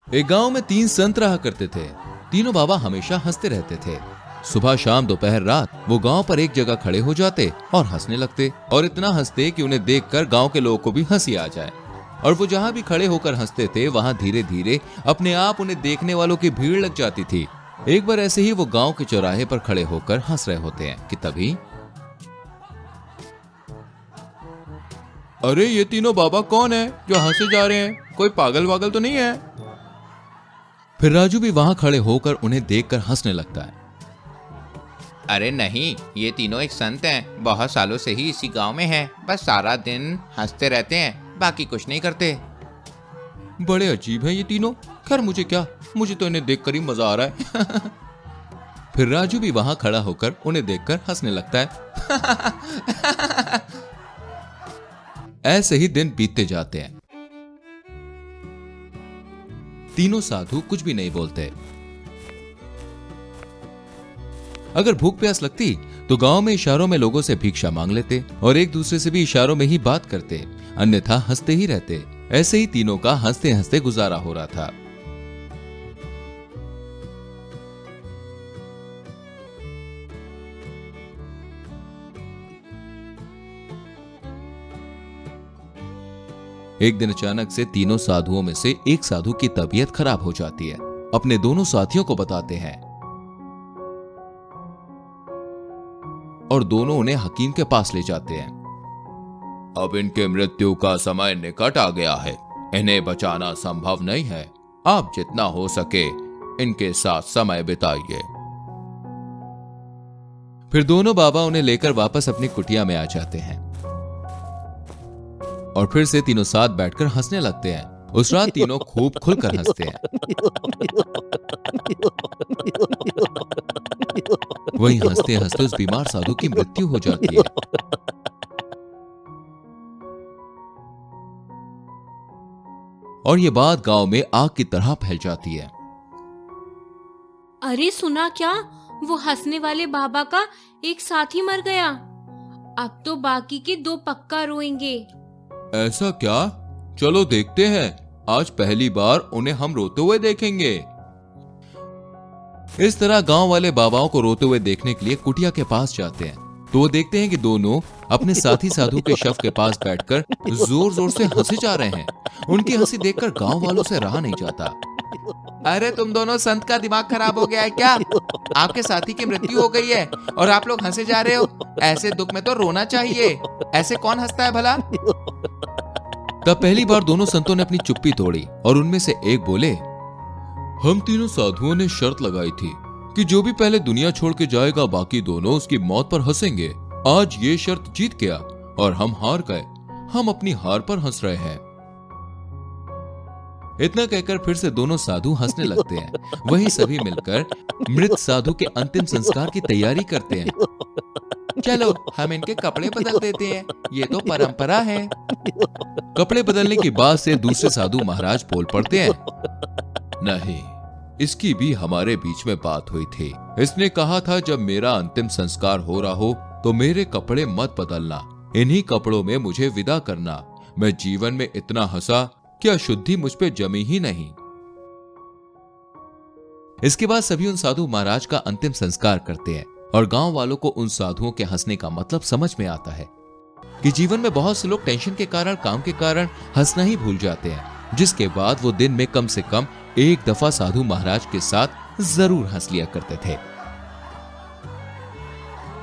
एक गांव में 3 संत रहा करते थे। तीनों बाबा हमेशा हंसते रहते थे। सुबह शाम दोपहर रात वो गांव पर एक जगह खड़े हो जाते और हंसने लगते, और इतना हंसते कि उन्हें देखकर गांव के लोगों को भी हंसी आ जाए। और वो जहां भी खड़े होकर हंसते थे वहां धीरे धीरे अपने आप उन्हें देखने वालों की भीड़ लग जाती थी। एक बार ऐसे ही वो गांव के चौराहे पर खड़े होकर हंस रहे होते हैं कि तभी अरे ये तीनों बाबा कौन है जो हंसे जा रहे हैं? कोई पागल वागल तो नहीं है? फिर राजू भी वहां खड़े होकर उन्हें देखकर हंसने लगता है। अरे नहीं, ये तीनों एक संत हैं, बहुत सालों से ही इसी गांव में हैं। बस सारा दिन हंसते रहते हैं, बाकी कुछ नहीं करते। बड़े अजीब हैं ये तीनों। खैर मुझे क्या, मुझे तो इन्हें देखकर ही मजा आ रहा है। फिर राजू भी वहां खड़ा होकर उन्हें देखकर हंसने लगता है। ऐसे ही दिन बीतते जाते हैं। तीनों साधु कुछ भी नहीं बोलते। अगर भूख प्यास लगती तो गांव में इशारों में लोगों से भिक्षा मांग लेते और एक दूसरे से भी इशारों में ही बात करते, अन्यथा हंसते ही रहते। ऐसे ही तीनों का हंसते हंसते गुजारा हो रहा था। एक दिन अचानक से तीनों साधुओं में से एक साधु की तबीयत खराब हो जाती है। अपने दोनों साथियों को बताते हैं और दोनों उन्हें हकीम के पास ले जाते हैं। अब इनके मृत्यु का समय निकट आ गया है, इन्हें बचाना संभव नहीं है। आप जितना हो सके इनके साथ समय बिताइए। फिर दोनों बाबा उन्हें लेकर वापस अपनी कुटिया में आ जाते हैं और फिर से तीनों साथ बैठकर हंसने लगते हैं। उस रात तीनों खूब खुलकर हंसते हैं। वहीं हंसते हंसते उस बीमार साधु की मृत्यु हो जाती है। और ये बात गांव में आग की तरह फैल जाती है। अरे सुना क्या, वो हंसने वाले बाबा का एक साथी मर गया। अब तो बाकी के 2 पक्का रोएंगे। ऐसा क्या? चलो देखते हैं। आज पहली बार उन्हें हम रोते हुए देखेंगे। इस तरह गांव वाले बाबाओं को रोते हुए देखने के लिए कुटिया के पास जाते हैं तो वो देखते हैं कि दोनों अपने साथी साधु के शव के पास बैठकर जोर जोर से हंसे जा रहे हैं। उनकी हंसी देखकर गांव वालों से रहा नहीं जाता। अरे तुम दोनों संत का दिमाग खराब हो गया है क्या? आपके साथी की मृत्यु हो गई है और आप लोग हंसे जा रहे हो? ऐसे दुख में तो रोना चाहिए। ऐसे कौन हंसता है भला? तब पहली बार दोनों संतों ने अपनी चुप्पी तोड़ी और उनमें से एक बोले, हम तीनों साधुओं ने शर्त लगाई थी कि जो भी पहले दुनिया छोड़ के जाएगा बाकी दोनों उसकी मौत पर हंसेंगे। आज ये शर्त जीत गया और हम हार गए। हम अपनी हार पर हंस रहे हैं। इतना कहकर फिर से दोनों साधु हंसने लगते हैं। वहीं सभी मिलकर मृत साधु के अंतिम संस्कार की तैयारी करते हैं। चलो हम इनके कपड़े बदल देते हैं, ये तो परंपरा है। कपड़े बदलने की बात से दूसरे साधु महाराज बोल पड़ते हैं, नहीं, इसकी भी हमारे बीच में बात हुई थी। इसने कहा था जब मेरा अंतिम संस्कार हो रहा हो तो मेरे कपड़े मत बदलना, इन्हीं कपड़ों में मुझे विदा करना। मैं जीवन में इतना हंसा कि अशुद्धि मुझ पे जमी ही नहीं। इसके बाद सभी उन साधु महाराज का अंतिम संस्कार करते हैं और गांव वालों को उन साधुओं के हंसने का मतलब समझ में आता है कि जीवन में बहुत से लोग टेंशन के कारण, काम के कारण हंसना ही भूल जाते हैं, जिसके बाद वो दिन में कम से कम एक दफा साधु महाराज के साथ जरूर हंस लिया करते थे।